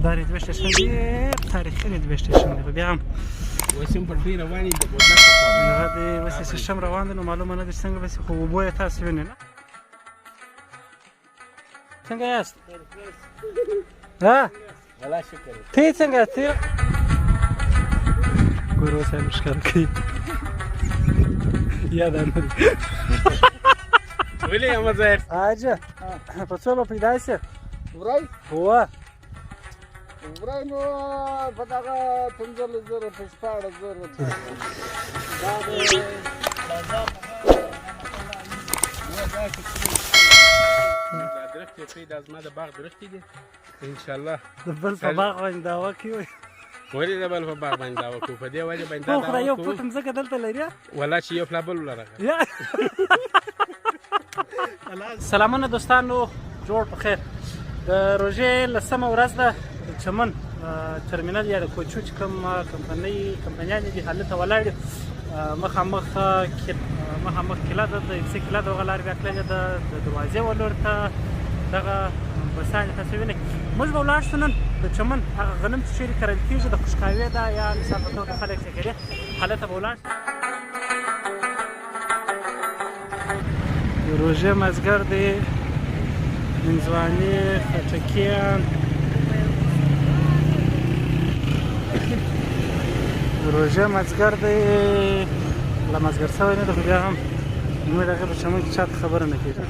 دا ریلوې سټیشن ډېر تاریخي ریلوې سټیشن دی. خو بیا هم اوس هم پټلۍ روانې دي د بولدک په خوا باندې. هغه د اوس سیسټم روان دی نو معلومه نه ده چې څنګه به شي، خو اوبه یې تاسې وینئ نه. څنګه یاست؟ ها؟ الله شکر. ته څنګه یاست؟ ګوره اوس هم ښکاره کوي. یاد نه دی. ولې احمد ظاهر؟ حاجه په څو به پیدا شي؟ ورای هو ورای نو په دغه 15,000 په 14,000 دا درخت یې پرې دا زما د باغ درختې دي انشاءالله. د بل په باغ باندې دعوه کوي. ولې د بل په باغ باندې دعوه کوو؟ په دې وجه باندې دا خو خدای یو دعوه فوټ کوو مځکه دلته لري. والله چې یو فلا بل ولرغه. سلامونه دوستانو، جوړ په خیر. د روژې لسمه ورځ ده. د چمن ترمینل یا د کوچو چې کوم کمپنیانې دي هلته ولاړ دي. مخامخ کیله ده، د یو څه کیله دغه لار بیا تللې ده د دروازې ولور ته. دغه بسانې تاسو وینئ. موږ به ولاړ شو نن د چمن هغه غنم چې چیرې کرل کېږي د خوشکاوي ده یا مثال په توګه خلک چې کوي هلته به ولاړ شو. د روژې مازدیګر دی، هندوانې، خټکیان. د روژې مازدیګر دی، لا مازدیګر شوی نه دی، خو بیا هم زموږ د هغې په چمن کې چاته خبره نه کېږي.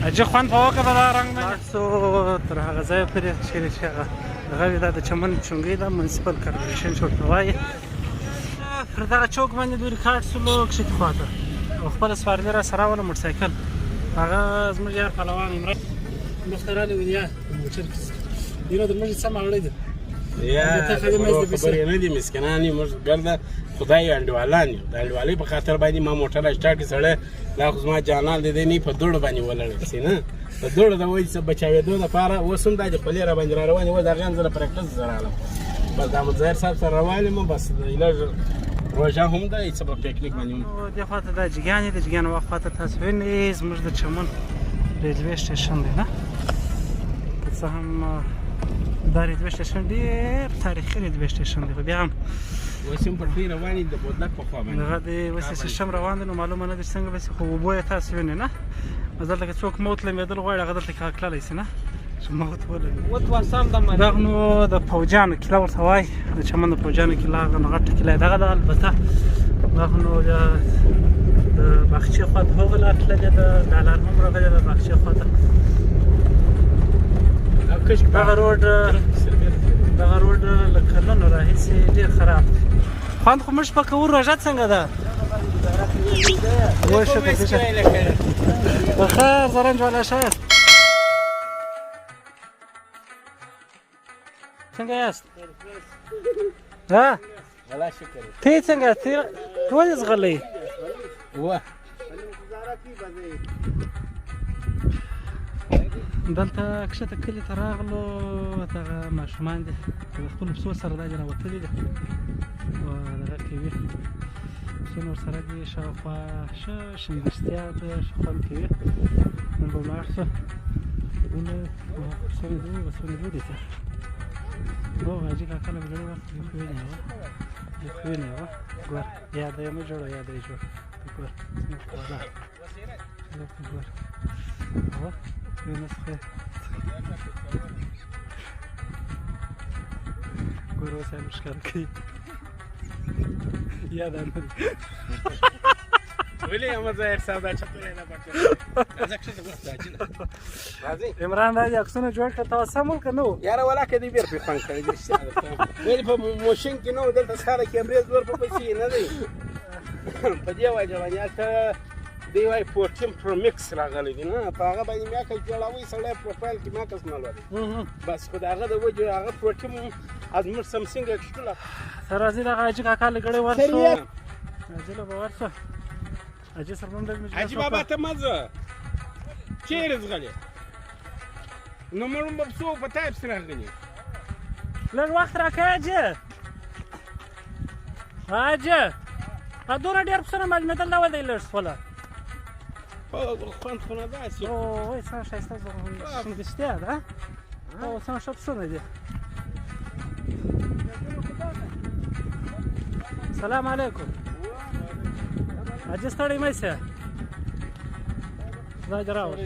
عجیب خوند به وکړه په دغه رنګ باندې. لاړ شو تر هغه ځایه پورې چیرې چې هغه دغه وي، دا د چمن چونګۍ ده، منسیپل کارپوریشن چې ورته وایي. پر دغه چوک باندې دوی ریکارډ شولو کښتې خواته او خپله سپارلي را سره راوله موټرسایکل. هغه زموږ یار پهلوان عمران مخته رالی ونې یا موټر کې یره د موږ سم اړی ده. خبرې نه دي مسکینان یو، موږ ګرده خدای انډیوالان یو. د انډیوالۍ په خاطر باندې ما موټر سټارټ کړي. سړی دا خو زما جانان دی، دی نه په دوړو باندې ولاړی شي نه په دوړو د وایي څه بچاوېدو دپاره. اوس هم دا د خولې را باندې را روان و د هغې زه د پریکټس زه راغلم. بس د احمد ظاهر صاحب سره روان یم. بس لږ روژه هم ده، څه په پیکنیک باندې هم دې خواته دا جګیانې د جګیانو وا خواته تاسو وینئ زموږ د چمن ریلوې سټیشن دی نه. که څه هم دا ریلوې سټیشن ډېر تاریخي ریلوې سټیشن دی، خو بیا هم اوس هم پټلۍ روانې دي د بولدک په خوا باندې. هغه د اوس سیسټم روان دی نو معلومه نه ده چې څنګه به شي، خو اوبه یې تاسو وینئ نه. دلته که څوک موت لمبېدل غواړي هغه دلته کې تللی شي نه چې موت ولګي. دغه نو د پوجانو کیله ورته وایي، د چمن د پوجانو کیله هغه نو غټه کیله دغه ده. البته دغه نو د باغچې خواته هغه لار تللې ده، دا لار هم راغلې ده باغچې خواته. دغه روډ له کلونو راهیسې ډېر خراب دی. خوند خو موږ په کوو. روژه څنګه ده؟ بخیر زرنج والا شایست. څنګه یاست؟ ها؟ الله شکر. ته څنګه یاست؟ ته ولې ځغلی؟ دلته کښته کلي ته راغلو. دغه ماشومان دي د خپلو پسو سره دا دې راوتلي دي او دغه کوي پسونه ورسره دي شاوخوا ښه شنګستیا ده، ښه خوند کوي. نن به ولاړ شو پسونه لوري ته هو حاجي کاکا له بلې وخت دې خو وینې وه ګوره یاده یې مه جوړه یاده یې جوړ ګوره زموږ والا ګوره هو نسخه ګوره اوس هم ښکاره کوي. یاد نه دی. ولې احمد ظاهر صاحب دا چپلی نه پکړه عمران دا عکسونه جوړ کړه. تاسو سم ول که نه و؟ یاره ولا که دې بېر پرې خوند کړی دي رښتیا درته ولې په موشن کې نه و دلته ساره کیمرې زور په پسې نه دی په دې وجه باندې هلته دی وایي 14 پرو مکس راغلی دي نه په هغه باندې میاکس جوړوي سړی پروفایل کې میاکس نه لري. بس خو د هغه د وجې هغه 14 از موږ سمسنګ اکسټوله سر راځي دغه حاجي کاکا له ګړۍ ورشو حاجي له به ورشه حاجي سره به هم لږ حاجي بابا ته مه ځه چیرې ځغلې نو موږ به پسو په تایپ سره راغلي. لږ وخت راکړه حاجي دونه ډېر پسونه معلومېدل نه ول دی لږ شوله خوند خو نه داسې او وای څنګه ښایسته شونګشتیا ده او څنګه ښه پسونه دي. سلام علیکم. حاجي ستړی مه سې. خدای دې راوړي.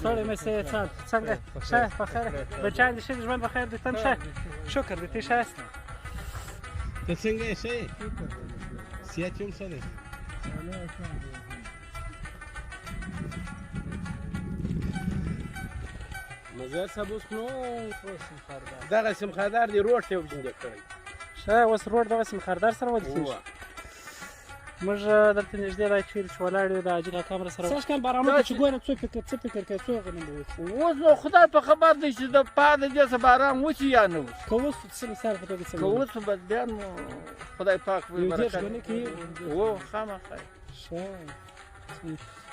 ستړی مه سې. څنګه ښه په خیر بچیان دې ښه دي ژوند په خیر دي تن ښه شکر دې ته ښایسته. ته څنګه یې ښه یې صحت یې هم ښه دی. مزار صاحب اوس نو دغه سمخادار دی روډ ته وجنګ کړی ښه اوس روډ دغه سمخاردار سره ودی کېږي. موږ دلته نږدې دا چیرې چې ولاړ یو د حاجي کاکا مره سره سږکال بارانونه چې ګوره څه فکر کوې څو غنم به وکړي. اوس نو خدای په خبر دی چې د پاده دې څه باران وشي یا نه وشي. که اوس څه مثال په توګه څنګه که اوس بس بیا نو خدای پاک یو دېرش برکت ګونې کې خامخا ښه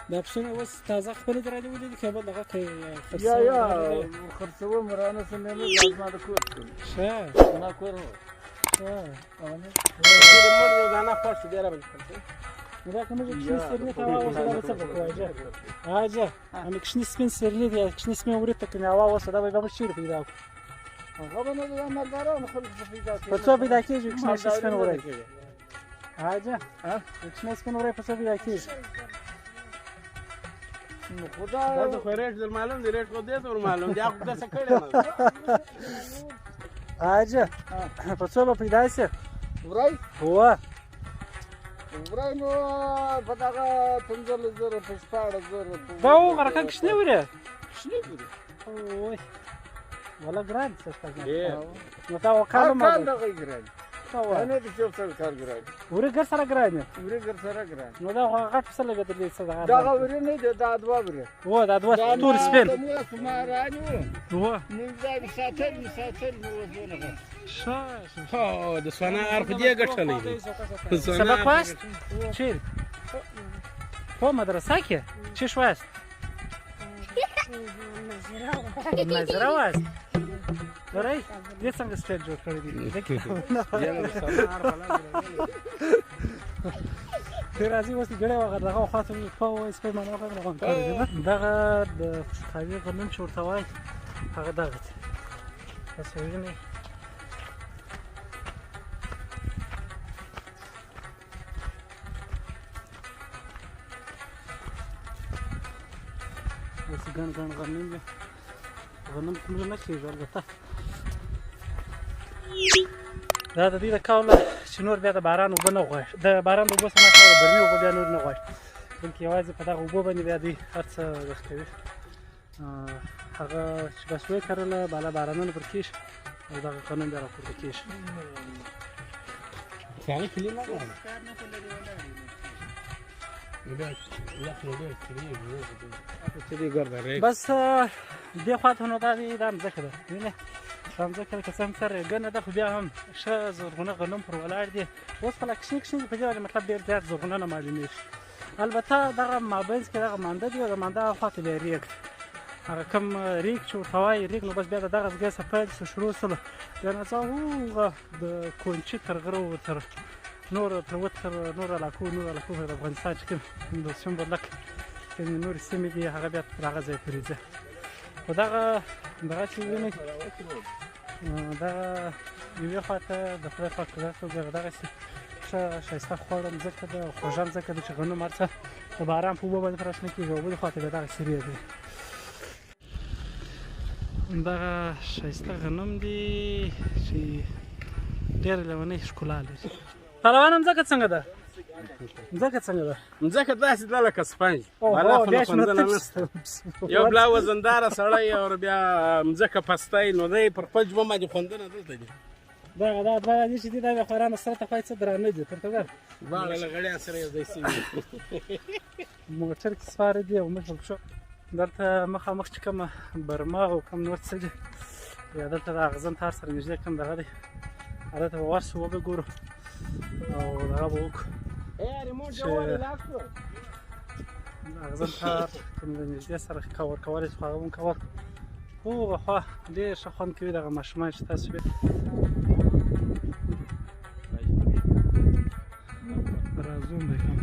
دا پسونه اوس تازه خپلې در رالیولې دي که بل دغه که یا خرڅوم رانه څه مې نه زما د کور ښه زما کور ښه د مړ روزانه خوښ دی را باندې نو دا که موږ کشني سپرلي ته هوا اوسه دا به څه به کوو حاجه همې کشني سپین سپرلي دي کشني سپین ورید ته که مې هوا اوسه دا به موږ چېرې پیدا کړو. هغه به نه د مالدارانو خلکو څه پیدا کوي. په څو پیدا کېږي کشني سپین ورید حاجه کشني سپین ورید په څو پیدا کېږي. نو خدا دا خو ریټ در معلوم دی ریټ خو دې ته ور معلوم دی هغه داسې کړی نه حاجه په څو به پیدا شي ورای هو ورای نو په دغه 15,000 په 14,000 دا ورکه کشني ورید کشني ورید اوی ولا ګران څه یې نو تا وکاله ما کار دغه ګران نه دي چې څه کار ګران ورې ګر سره ګران ورې ګر سره ګران نو دا غټ څه لګېدلې څه دغه ورې نه دي دا دوه ورې و دا دوه تور سپین مو سما رانیو و نو دا ساتل نو وځونه ښه هو د سونا ارخ دې ګټلې دي سبق واست چیرې په مدرسه کې چی شواست نظره واست ورای دې څنګه سټیج جوړ کړی دی ته راځي اوس ګړې وغه دغه خاطر په وایس په معنا غوښنه غوښنه کړی دغه د خوشحالي غنم چې ورته وایي هغه دغه تاسو وینئ اوس ګڼ غنم دي غنم کوم نه کېږي البته دا د دې د کاوله چې نور بیا د باران اوبه نه غواړي د باران د اوبو سره کاوله برمي اوبه بیا نور نه غواړي بلکې یوازې په دغه اوبو باندې بیا دوی هر څه وخت کوي هغه چې بس وکرله بالا بارانونه پر کېږي او دغه غنم بیا راپورته کېږي بس دې خوا ته نو دا مځکه ده وینې دا مځکه که څه هم سره ګڼه ده خو بیا هم ښه زرغونه غنم پر ولاړ دي اوس خو لا کشني کشني دي په دې باندې مطلب ډېر زیات زرغونه نه معلومېږي البته دغه مابینځ کې دغه مانده دي او د مانده هغه خوا ته بیا ریګ هغه کوم ریګ چې ورته وایي ریګ نو بس بیا د دغه ځای څخه پیل شو شروع شولو بیا ناڅا هغه د کونچي تر غره تر نور علاقو د افغانستان چې کوم د سیمبولک کومې نورې سیمې دي هغه بیا تر هغه ځای پورې ځي خو دغه چې وینئ دغه یوې خوا ته د خدای پاک قدرت وګوره دغسې ښه ښایسته خوړه مځکه ده او خوږه مځکه ده چې غنم هر څه د باران په اوبو باندې پرې شنه کېږي او بلې خوا ته بیا دغسې ریږي دغه ښایسته غنم دي چې ډېره لیونۍ ښکلا لري پهلوانه مځکه څنګه ده مځکه څنګه ده مځکه داسې ده لکه سپنج بالا خو نه خوندله نشته یو بلا وزنداره سړی او بیا مځکه پستی نو دی پر خپل ژوند باندې خوندونه دلته دي دغه دا دوه دي چې دي دا بیا خوارانه سره ته خوای څه درانه دي پورته ګر دواړه له غړیا سره یو ځای سوي موټر کې سپاره دي او موږ شو دلته مخامخ چې کومه برما او کوم نور څه دي یا دلته د اغزن تار سره نږدې کوم دغه دی هلته به ورشو وبه ګورو او دغه به وکړو چې اغزن تار کوم د نږدې سره کور کولی شو هغه به هم کول هغه خوا ډېر ښه خوند کوي دغه ماشومان چې تاسو رازوم به کوم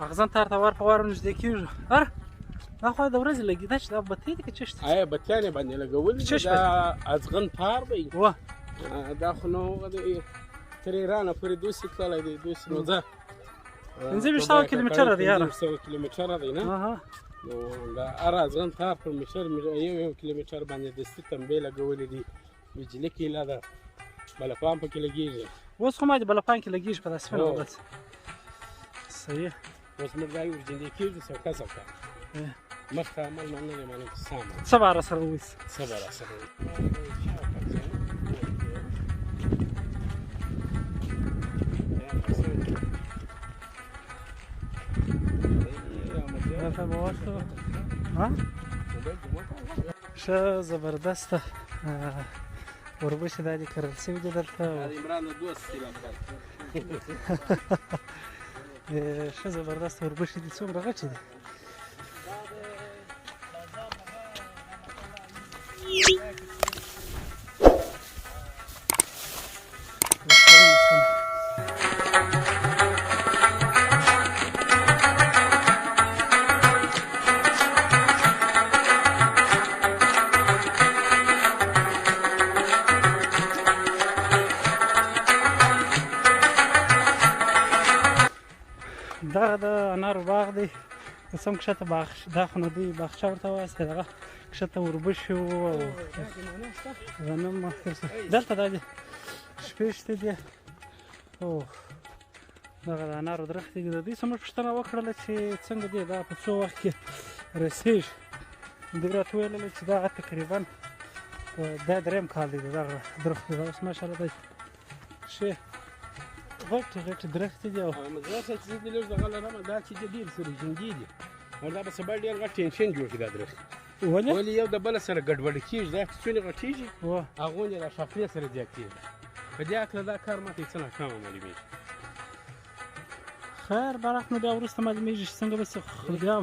اغزن تار ته ور په ور نږدې کېږو دا خو د ورځې لګېده چې دا بتۍ دي که چشت آیا بتیان یې باندې لګولي دا ازغن تار دی دا خو نو تر ایرانه پورې دوسې تللی دی دوسې نو ځه 1500 کیلومتره دی یاره 1500 کیلومتره دی نه نو دا هر ازغن تار پر میټر یو کیلومتر باندې دستي تنبې لګولې دي بجلي کیله ده بلپان پکې لګېږي اوس خو ما د بلپان کې لګېږي په داسې فلم ورځ صحیح اوس موږ دا ورجندې کېږو سوکه سوکه مخته عمل نه دی معلوم سامان څه به راسره وویسي څه به راسره ښه زبردسته وربشې دا دي کرل شوي دي دلته ښه زبردسته وربشې دي څومره غټې دي دغه د انارو باغ دی اوس هم کښته دا خو نو دوی باغچه ورته وایي دغه کښته وربشې وو او غنم دلته دا دي شپې شته دي او دغه د انارو درختې دي د دوی څه موږ پوښتنه وکړله چې څنګه دی دا په څو وخت کې رسېږي دوی راته ویلله چې دا تقریبا دا درېیم کال دی د دغه درختو دا اوس ماشاءالله دی ښې غټې غټې درختې دي او مزار صاحب چې زه دې لږ دغه لرم دا چې دي ډېر سره جنګي دي او دا به سبا ډېر غټ ټینشن جوړ کړي دا درخت ولې یو د بله سره ګډوډ کېږي دا څونې غټېږي هغوی د شاخلې سره زیاتېږي په دې هکله دا کار ماته څه ناکامه معلومېږي خیر برعکس نو بیا وروسته معلومېږي چې څنګه به بیا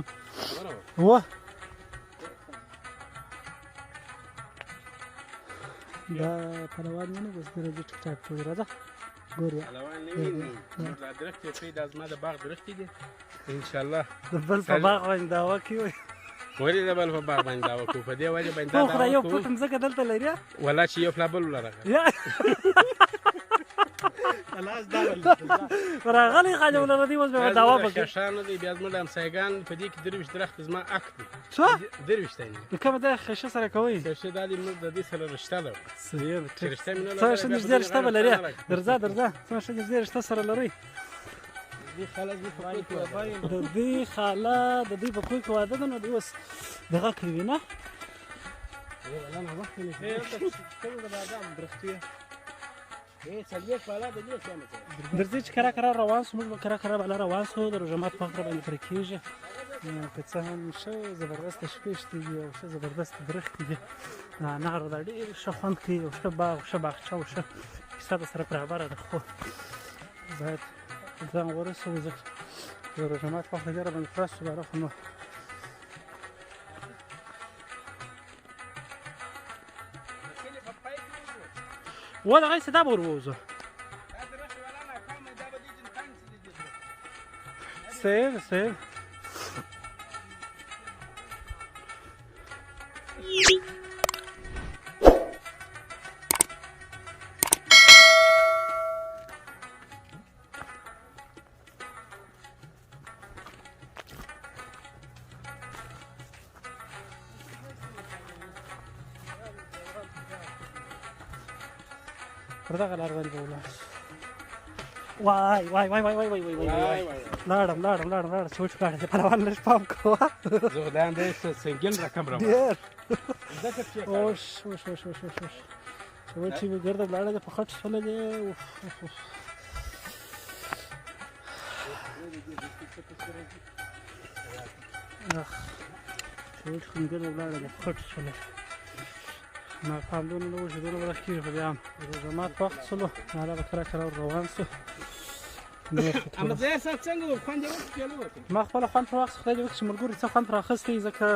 دا پلوان نه بس درجه ټیک ټاک جوړ راځه ګورې پلوان نه وي دا درخت یې دا زما د باغ درختې دي انشاءالله د بل په باغ باندې دعوا کوي ولې د بل په باغ باندې دعوا کوو په دې وجه باندې دا دعوا کوو یو پټ مځکه دلته لري ولا چې یو پلا بل ولرغه خلاص دا راغلی خاجه ولردي اوس به دعوا وکړي شان دی بیا زموږ همسایګان په دې کې درویش درخت زما اک دی څه درویش دی کومه د خشه سره کوي خشه د موږ د دې سره رشته ده صحیح رشته مینه څه نږدې رشته لري درځه څه نږدې رشته سره لري دې خاله د دې خاله د دې په کوی کې واده ده نو د اوس دغه کوي نه ولا نه وخت نه څه د بادام درختي درځي چې کرا کرا روان سو موږ به کرا کرا بالا روان سو د روژمات په غره باندې پرې کېږي که څه هم ښه زبردسته شپې شته دي او ښه زبردسته درختې دي انارو دا ډېر ښه خوند کوي او ښه باغ ښه باغچه او ښه کیسه د سره برابره ده خو باید ځان ورسوو ځکه د روژمات په غره باندې پرست شو باره خو نو ولا غير سداب وروزه سيف پردغه لار باندې ولاړ وای لاړم سوچ کړه چې پروان لږ پام کوه زه دا اندې سنگین رقم را ډېر اوش چې ګرده لاړه په خټ شول دي سوچ کوم ګرده لاړه په خټ شول ما فهمدون نو چې دونه وخت کې بیا روزمات وخت سلو نه به کرا کرا روان سو اما زه څنګه خوند وکړم ما خپل خوند په وخت خدای دې وکړي چې ملګری څه خوند راخستې ځکه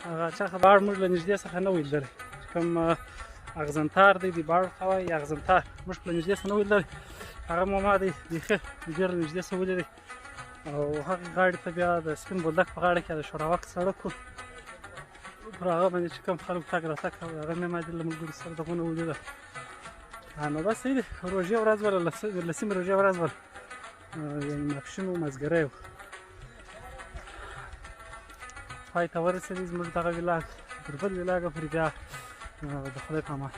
هغه چا خبر موږ له نږدې څخه نه ویل کوم اغزنتار دی باړ خوای اغزنتار موږ په نږدې څخه نه ویل هغه مو ما دی ډېر نږدې څه ولې او هغه غاړې ته بیا د سپین بولدک په غاړه کې د شوراوک سړک و، پر هغه باندې چې کوم خلک تګ راتګ کوي هغه مې ما د له ملګرو سره دغونه ولیده. نو بس صحیح دی، روژې ورځ وله لسمې روژې ورځ وله یو ماپښین و، مازدیګری و، پای ته ورسېدی زموږ دغه ولاګ. تر بل ولاګه پورې بیا د خدای په امان.